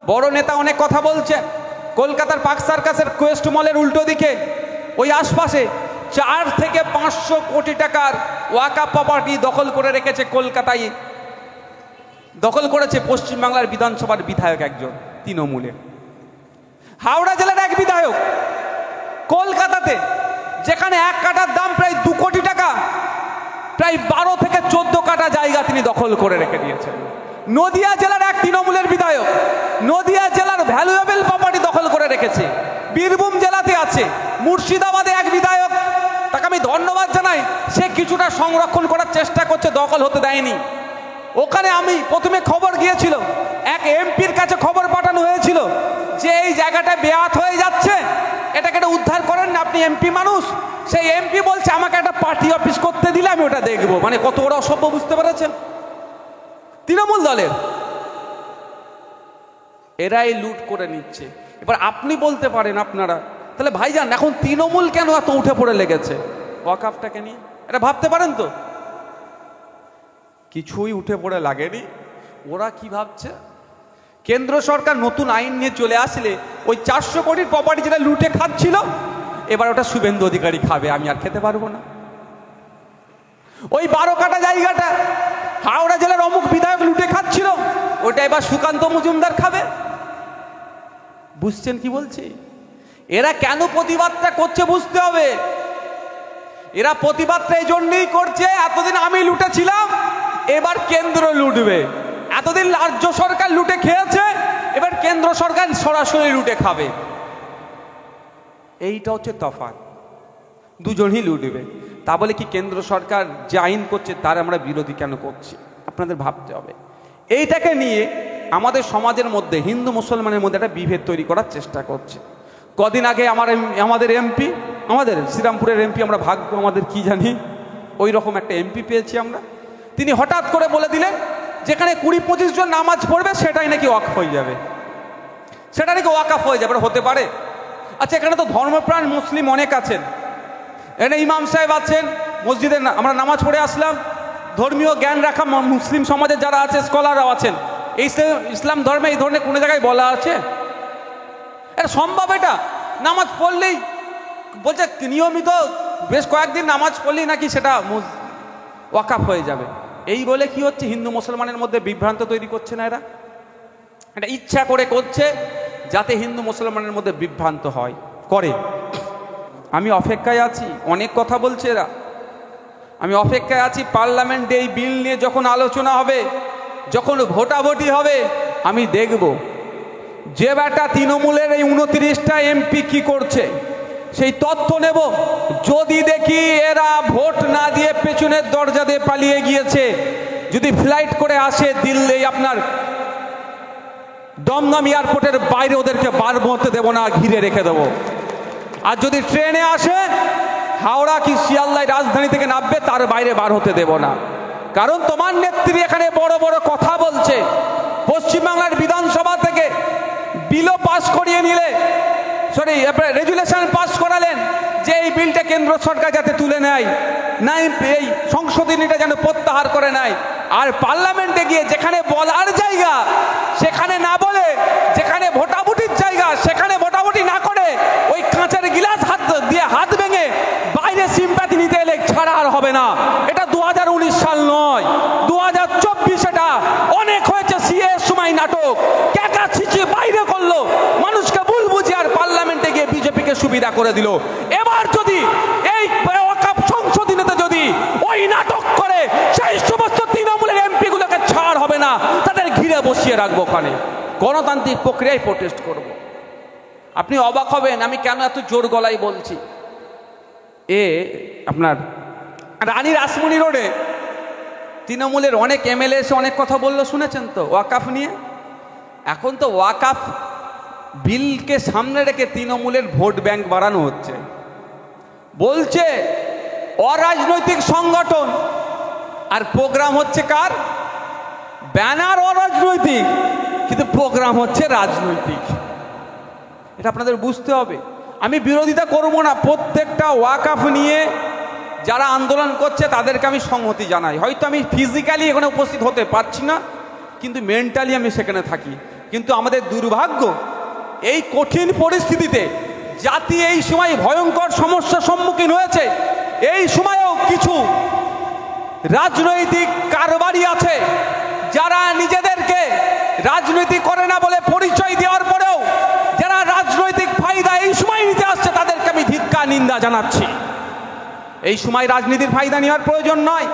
বড় নেতা অনেক কথা বলছেন। কলকাতার পার্ক সার্কাসের কোয়েস্ট মলের উল্টো দিকে ওই আশপাশে 4 থেকে 500 কোটি টাকার ওয়াকফ প্রপার্টি দখল করে রেখেছে কলকাতায়, দখল করেছে পশ্চিমবাংলার বিধানসভার বিধায়ক একজন তৃণমূলের। হাওড়া জেলার এক বিধায়ক কলকাতাতে, যেখানে 1 কাঠার দাম প্রায় 2 কোটি টাকা, প্রায় 12 থেকে 14 কাঠা জায়গা তিনি দখল করে রেখে দিয়েছেন। নদিয়া জেলার এক তৃণমূলের বিধায়ক নদিয়া জেলার ভ্যালুয়েবল প্রপার্টি দখল করে রেখেছে। বীরভূম জেলাতে আছে। মুর্শিদাবাদে এক বিধায়ক, তাকে আমি ধন্যবাদ জানাই, সে কিছুটা সংরক্ষণ করার চেষ্টা করছে, দখল হতে দেয়নি। ওখানে আমি প্রথমে খবর গিয়েছিল, এক এমপির কাছে খবর পাঠানো হয়েছিল যে এই জায়গাটা বেয়াত হয়ে যাচ্ছে, এটাকে একটা উদ্ধার করেন না, আপনি এমপি মানুষ। সেই এমপি বলছে আমাকে একটা পার্টি অফিস করতে দিলে আমি ওটা দেখবো। মানে কত বড় অসভ্য, বুঝতে পেরেছেন? তৃণমূল দলের এরাই লুট করে নিচ্ছে। এবার আপনি বলতে পারেন আপনারা, তাহলে ভাইজান এখন তৃণমূল কেন এত উঠে পড়ে লেগেছে ওয়াকফটাকে নিয়ে? এটা ভাবতে পারেন তো? কিছুই উঠে পড়ে লাগেনি। ওরা কি ভাবছে, কেন্দ্র সরকার নতুন আইন নিয়ে চলে আসলে ওই 400 কোটির প্রপার্টি যেটা লুটে খাচ্ছিল, এবার ওটা শুভেন্দু অধিকারী খাবে, আমি আর খেতে পারবো না। ওই 12 কাঠা জায়গাটা হাওড়া জেলার অমুক বিধায়ক লুটে খাচ্ছিল, ওটা এবার সুকান্ত মজুমদার খাবে। বুঝছেন কি বলছি? এরা কেন প্রতিবাদটা করছে বুঝতে হবে। এরা প্রতিবাদটা এই জন্যই করছে, এতদিন আমি লুটেছিলাম, এবার কেন্দ্র লুটবে। এতদিন রাজ্য সরকার লুটে খেয়েছে, এবার কেন্দ্র সরকার সরাসরি লুটে খাবে। এইটা হচ্ছে তফাৎ, দুজনই লুটবে। তা বলে কি কেন্দ্র সরকার যে আইন করছে তার আমরা বিরোধী কেন করছি? আপনাদের ভাবতে হবে। এইটাকে নিয়ে আমাদের সমাজের মধ্যে, হিন্দু মুসলমানের মধ্যে একটা বিভেদ তৈরি করার চেষ্টা করছে। কদিন আগে আমাদের এমপি, আমাদের শ্রীরামপুরের এমপি, আমরা ভাগ্য আমাদের কি জানি, ওই রকম একটা এমপি পেয়েছি আমরা। তিনি হঠাৎ করে বলে দিলেন যেখানে 20-25 জন নামাজ পড়বে সেটাই নাকি ওয়াকফ হয়ে যাবে, সেটা নাকি ওয়াকফ হয়ে যাবে। হতে পারে? আচ্ছা, এখানে তো ধর্মপ্রাণ মুসলিম অনেক আছেন, এখানে ইমাম সাহেব আছেন, মসজিদে আমরা নামাজ পড়ে আসলাম, ধর্মীয় জ্ঞান রাখা মুসলিম সমাজে যারা আছে, স্কলাররাও আছেন। এই ইসলাম ধর্মে এই ধরনের কোনো জায়গায় বলা আছে? এটা সম্ভব? এটা নামাজ পড়লেই বলছে নিয়মিত বেশ কয়েকদিন নামাজ পড়লেই নাকি সেটা ওয়াকফ হয়ে যাবে। এই বলে কি হচ্ছে, হিন্দু মুসলমানের মধ্যে বিভ্রান্ত তৈরি করছে না এরা? এটা ইচ্ছা করে করছে যাতে হিন্দু মুসলমানের মধ্যে বিভ্রান্ত হয় করে। আমি অপেক্ষায় আছি, অনেক কথা বলছে এরা, আমি অপেক্ষায় আছি পার্লামেন্টে এই বিল নিয়ে যখন আলোচনা হবে, যখন ভোটাভুটি হবে, আমি দেখব যে বেটা তৃণমূলের এই 29টা এমপি কি করছে, সেই তথ্য নেব। যদি দেখি এরা ভোট না দিয়ে পেছনের দরজা দিয়ে পালিয়ে গিয়েছে, যদি ফ্লাইট করে আসে দিল্লি, আপনার দমদম এয়ারপোর্টের বাইরে, ওদেরকে বার করতে দেবো না, ঘিরে রেখে দেবো। আর যদি ট্রেনে আসে হাওড়া কি শিয়ালদায় রাজধানী থেকে নামবে, তার বাইরে বার হতে দেব না। কারণ তোমার নেত্রী এখানে বড় বড় কথা বলছে। পশ্চিমবাংলার বিধানসভা থেকে বিলও পাস করিয়ে নিলে, রেজুলেশন পাস করালেন যে এই বিলটা কেন্দ্র সরকার যাতে তুলে নেয়, নাই এই সংশোধনীটা যেন প্রত্যাহার করে নেয়। আর পার্লামেন্টে গিয়ে যেখানে বলার জায়গা সেখানে না বলে, যেখানে ভোটাভুটির জায়গা সেখানে ভোটাভুটি না করে, ওই কাঁচের গিলাস হাত ভেঙে বাইরে সিম্প্যাথি নিতে এলে ছাড়া আর হবে না। এটা 2019 সাল নয়, 2024। এটা অনেক হয়েছে। সিএ সময় নাটক ক্যাকা ছিচি বাইরে করলো, মানুষকে ভুল বুঝি, আর পার্লামেন্টে গিয়ে বিজেপিকে সুবিধা করে দিল। এবার যদি এই ওয়াকফ সংশোধনীতে যদি ওই নাটক করে, সেই সমস্ত তৃণমূলের এমপি গুলোকে ছাড় হবে না, তাদের ঘিরে বসিয়ে রাখবো, ওখানে গণতান্ত্রিক প্রক্রিয়ায় প্রোটেস্ট করব। আপনি অবাক হবেন আমি কেন এত জোর গলায় বলছি। আপনার রানী রাসমণি রোডে তৃণমূলের অনেক এমএলএ এসে অনেক কথা বললো, শুনেছেন তো ওয়াকফ নিয়ে। এখন তো ওয়াকফ বিলকে সামনে রেখে তৃণমূলের ভোট ব্যাংক বাড়ানো হচ্ছে। বলছে অরাজনৈতিক সংগঠন, আর প্রোগ্রাম হচ্ছে কার? ব্যানার অরাজনৈতিক, কিন্তু প্রোগ্রাম হচ্ছে রাজনৈতিক। এটা আপনাদের বুঝতে হবে। আমি বিরোধিতা করব না, প্রত্যেকটা ওয়াকফ নিয়ে যারা আন্দোলন করছে তাদেরকে আমি সংহতি জানাই। হয়তো আমি ফিজিক্যালি এখানে উপস্থিত হতে পারছি না, কিন্তু মেন্টালি আমি সেখানে থাকি। কিন্তু আমাদের দুর্ভাগ্য, এই কঠিন পরিস্থিতিতে জাতি এই সময় ভয়ঙ্কর সমস্যার সম্মুখীন হয়েছে। এই সময়েও কিছু রাজনৈতিক কারবারি আছে যারা নিজেদেরকে রাজনীতি করে না বলে পরিচয় দেওয়ার পরেও যারা রাজনৈতিক ফায়দা এই সময় নিতে আসছে, তাদেরকে আমি ধিক্কার নিন্দা জানাচ্ছি। এই সময় রাজনীতির ফায়দা নেওয়ার প্রয়োজন নয়।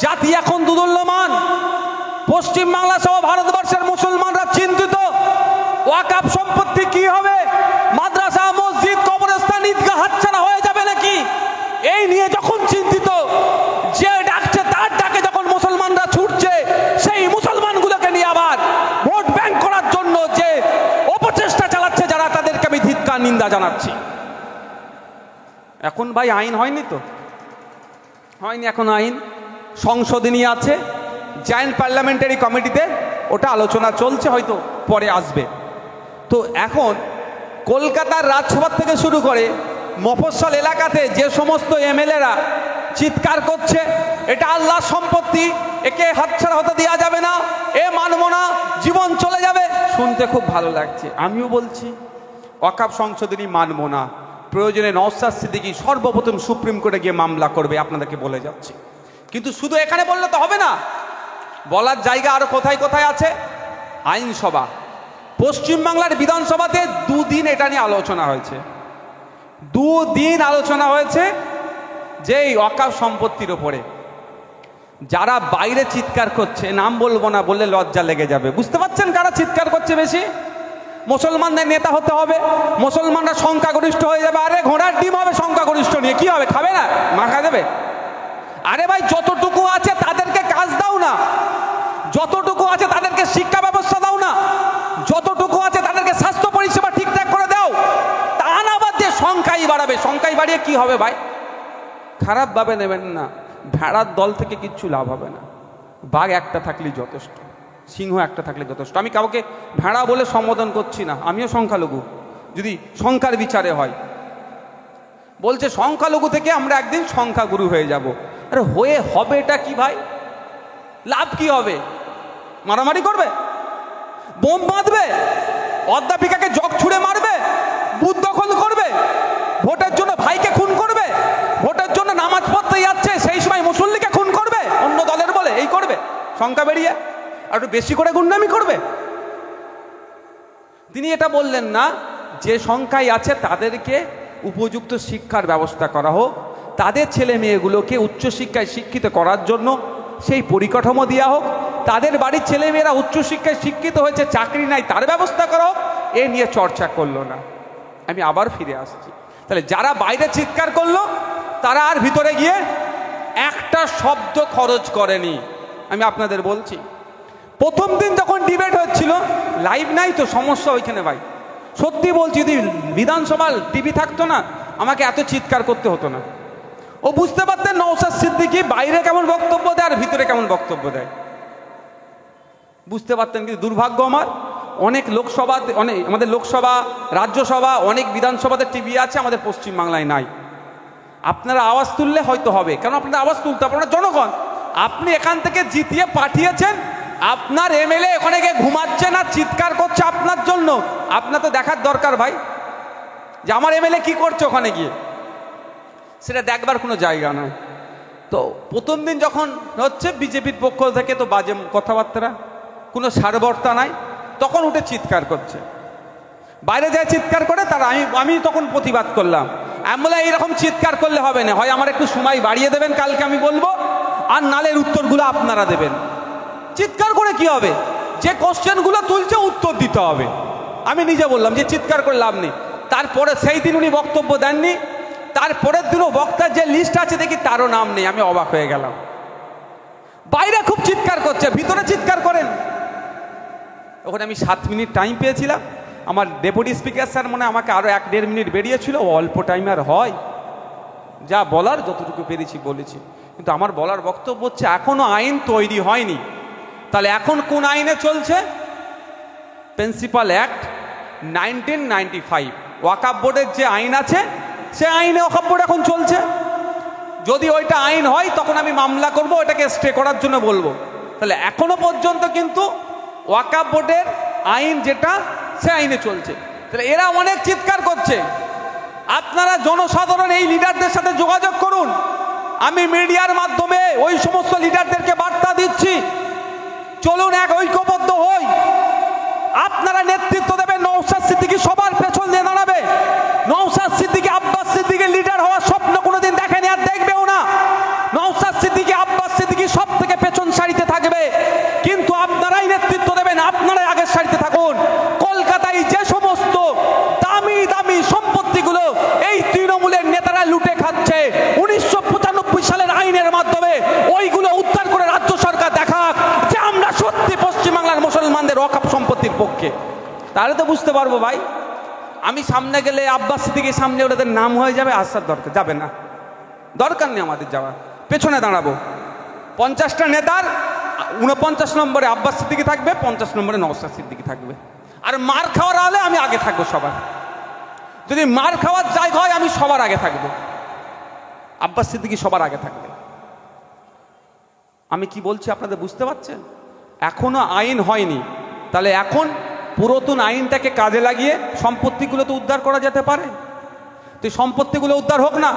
জাতি এখন দুদুল্যমান। পশ্চিমবাংলা সহ ভারতবর্ষের মুসলমানরা চিন্তিত, ওয়াকফ সম্পত্তি কি হবে, মাদ্রাসা, মসজিদ, কবরস্থান, ঈদগাহ হাতছাড়া হয়ে যাবে নাকি, এই নিয়ে যখন চিন্তিত, যে ডাকছে তার ডাকে যখন মুসলমানরা ছুটছে, সেই মুসলমানগুলোকে নিয়ে আবার ভোট ব্যাংক করার জন্য যে অপচেষ্টা চালাচ্ছে যারা, তাদেরকে আমি ধিক্কার নিন্দা জানাচ্ছি। এখন ভাই আইন হয়নি তো, হয়নি এখন আইন, সংশোধনী আছে, জয়েন্ট পার্লামেন্টারি কমিটিতে ওটা আলোচনা চলছে, হয়তো পরে আসবে। তো এখন কলকাতার রাজসভা থেকে শুরু করে মফস্বল এলাকাতে যে সমস্ত এমএলএরা চিৎকার করছে এটা আল্লাহর সম্পত্তি, একে হাতছাড়া হতে দেওয়া যাবে না, এ মানব না, জীবন চলে যাবে, শুনতে খুব ভালো লাগছে। আমিও বলছি ওয়াকফ সংশোধনী মানব না, প্রয়োজনে নওশাদ সিদ্দিকী সর্বপ্রথম সুপ্রিম কোর্টে গিয়ে মামলা করবে, আপনাদেরকে বলে যাচ্ছি। কিন্তু শুধু এখানে বললে তো হবে না, বলার জায়গা আরো কোথায় কোথায় আছে। আইনসভা, পশ্চিমবাংলার বিধানসভাতে দুদিন এটা নিয়ে আলোচনা হয়েছে, দুদিন আলোচনা হয়েছে যে এই ওয়াকফ সম্পত্তির ওপরে। যারা বাইরে চিৎকার করছে, নাম বলবো না, বললে লজ্জা লেগে যাবে, বুঝতে পারছেন কারা চিৎকার করছে বেশি? মুসলমানদের নেতা হতে হবে, মুসলমানরা সংখ্যাগরিষ্ঠ হয়ে যাবে। আরে ঘোড়ার ডিম হবে সংখ্যাগরিষ্ঠ নিয়ে, কি হবে, খাবে না, মাখা দেবে? আরে ভাই যতটুকু আছে তাদেরকে কাজ দাও না, যতটুকু আছে তাদেরকে শিক্ষা ব্যবস্থা দাও না, যতটুকু আছে তাদেরকে স্বাস্থ্য পরিষেবা ঠিকঠাক করে দাও। তা না বাদ দিয়ে সংখ্যাই বাড়াবে, সংখ্যাই বাড়িয়ে কি হবে ভাই? খারাপ ভাবে নেবেন না, ভেড়ার দল থেকে কিচ্ছু লাভ হবে না। বাঘ একটা থাকলেই যথেষ্ট, সিংহ একটা থাকলে যথেষ্ট। আমি কাউকে ভেড়া বলে সম্বোধন করছি না, আমিও সংখ্যালঘু, যদি সংখ্যার বিচারে হয়। বলছে সংখ্যালঘু থেকে আমরা একদিন সংখ্যাগুরু হয়ে যাব। আরে হয়ে হবে এটা কি ভাই? লাভ কি হবে? মারামারি করবে, বোম বাঁধবে, অধ্যাপিকাকে জগ ছুঁড়ে মারবে, বুথ দখল করবে, ভোটের জন্য ভাইকে খুন করবে, ভোটের জন্য নামাজ পড়তে যাচ্ছে সেই সময় মুসল্লিকে খুন করবে অন্য দলের বলে, এই করবে সংখ্যা বেরিয়ে, আর একটু বেশি করে গুন্ডামি করবে। তিনি এটা বললেন না যে সংখ্যায় আছে তাদেরকে উপযুক্ত শিক্ষার ব্যবস্থা করা হোক, তাদের ছেলে মেয়েগুলোকে উচ্চশিক্ষায় শিক্ষিত করার জন্য সেই পরিকাঠামো দেওয়া হোক, তাদের বাড়ির ছেলেমেয়েরা উচ্চশিক্ষায় শিক্ষিত হয়েছে, চাকরি নাই, তার ব্যবস্থা করা হোক। এ নিয়ে চর্চা করলো না। আমি আবার ফিরে আসছি, তাহলে যারা বাইরে চিৎকার করলো তারা আর ভিতরে গিয়ে একটা শব্দ খরচ করেনি। আমি আপনাদের বলছি, প্রথম দিন যখন ডিবেট হচ্ছিল, লাইভ নাই তো সমস্যা ওইখানে ভাই, সত্যি বলছি, যদি বিধানসভার টিভি থাকতো না আমাকে এত চিৎকার করতে হতো না। ও বুঝতে পারতেন নওশাদ সিদ্দিকী বাইরে কেমন বক্তব্য দেয় আর ভিতরে কেমন বক্তব্য দেয়, বুঝতে পারতেন। কিন্তু দুর্ভাগ্য আমার, অনেক লোকসভা, অনেক আমাদের লোকসভা, রাজ্যসভা, অনেক বিধানসভাতে টিভি আছে, আমাদের পশ্চিমবাংলায় নাই। আপনারা আওয়াজ তুললে হয়তো হবে, কারণ আপনারা আওয়াজ তুলতে, আপনারা জনগণ, আপনি এখান থেকে জিতিয়ে পাঠিয়েছেন, আপনার এমএলএ ওখানে গিয়ে ঘুমাচ্ছে না, চিৎকার করছে আপনার জন্য, আপনার তো দেখার দরকার ভাই যে আমার এমএলএ কি করছে ওখানে গিয়ে, সেটা দেখবার কোনো জায়গা নয়। তো প্রথম দিন যখন হচ্ছে বিজেপির পক্ষ থেকে তো বাজে কথাবার্তা, কোনো সারবর্তা নাই, তখন উঠে চিৎকার করছে, বাইরে যায় চিৎকার করে, তারা আমি তখন প্রতিবাদ করলাম। আমি বলে এইরকম চিৎকার করলে হবে না, হয় আমার একটু সময় বাড়িয়ে দেবেন, কালকে আমি বলবো, আর নালের উত্তরগুলো আপনারা দেবেন। চিৎকার করে কি হবে? যে কোশ্চেনগুলো তুলছে উত্তর দিতে হবে। আমি নিজে বললাম যে চিৎকার করে লাভ নেই। তারপরে সেই দিন উনি বক্তব্য দেননি, তারপরের দিনও বক্তার যে লিস্ট আছে দেখি তারও নাম নেই। আমি অবাক হয়ে গেলাম, বাইরে খুব চিৎকার করছে, ভিতরে চিৎকার করেন। ওখানে আমি 7 মিনিট টাইম পেয়েছিলাম, আমার ডেপুটি স্পিকার স্যার মনে আমাকে আরও 1-1.5 মিনিট বেরিয়েছিল। অল্প টাইম আর হয়, যা বলার যতটুকু পেরেছি বলেছি। কিন্তু আমার বলার বক্তব্য হচ্ছে এখনো আইন তৈরি হয়নি। তাহলে এখন কোন আইনে চলছে? প্রিন্সিপাল অ্যাক্ট 1995, ওয়াকফ বোর্ডের যে আইন আছে সে আইনে ওয়াকফ বোর্ড এখন চলছে। যদি ওইটা আইন হয় তখন আমি মামলা করব, ওটাকে স্টে করার জন্য বলবো। তাহলে এখনো পর্যন্ত কিন্তু ওয়াকফ বোর্ডের আইন যেটা সে আইনে চলছে। তাহলে এরা অনেক চিৎকার করছে, আপনারা জনসাধারণ এই লিডারদের সাথে যোগাযোগ করুন। আমি মিডিয়ার মাধ্যমে ওই সমস্ত লিডারদেরকে বার্তা দিচ্ছি, চলুন এক ঐক্যবদ্ধ হই। আপনারা নেতৃত্ব দেবেন, নওশাদ সিদ্দিকী সবার পেছন দিয়ে দাঁড়াবে। নওশাদ সিদ্দিকী আব্বাস সিদ্দিকীর লিডার হওয়ার স্বপ্ন কোনোদিন দেখেনি, আর দেখবেও না। নওশাদ সিদ্দিকী আব্বাস সিদ্দিকী সব থেকে পেছন সারিতে থাকবে, কিন্তু আপনারাই নেতৃত্ব দেবেন, আপনারাই আগের সারিতে থাকুন। কলকাতায় যে সমস্ত দামি দামি সম্পত্তিগুলো এই তৃণমূলের নেতারা লুটে খাচ্ছে 1995 সালের আইনের মাধ্যমে, ওইগুলো উদ্ধার করে রাজ্য সরকার দেখাক যে আমরা সত্যি পশ্চিমবাংলার মুসলমানদের ওয়াকফ সম্পত্তির পক্ষে। তাহলে তো বুঝতে পারবো ভাই। আমি সামনে গেলে আব্বাস সিদ্দিকীর সামনে ওদের নাম হয়ে যাবে, আসার দরকার যাবে না, দরকার নেই আমাদের যাওয়া, পেছনে দাঁড়াবো। 50টা নেতার 49 নম্বরে আব্বাস সিদ্দিকী থাকবে, 50 নম্বরে নওশাদ সিদ্দিকী থাকবে। আর মার খাওয়ার হলে আমি আগে থাকবো সবার। যদি মার খাওয়ার জায়গা হয় আমি সবার আগে থাকবো, আব্বাস সিদ্দিকী সবার আগে থাকবে। আমি কি বলছি আপনাদের বুঝতে পারছেন? এখনো আইন হয়নি, তাহলে এখন পুরাতন আইনটাকে কাজে লাগিয়ে সম্পত্তিগুলো তো উদ্ধার করা যেতে পারে। তো সম্পত্তিগুলো উদ্ধার হোক না।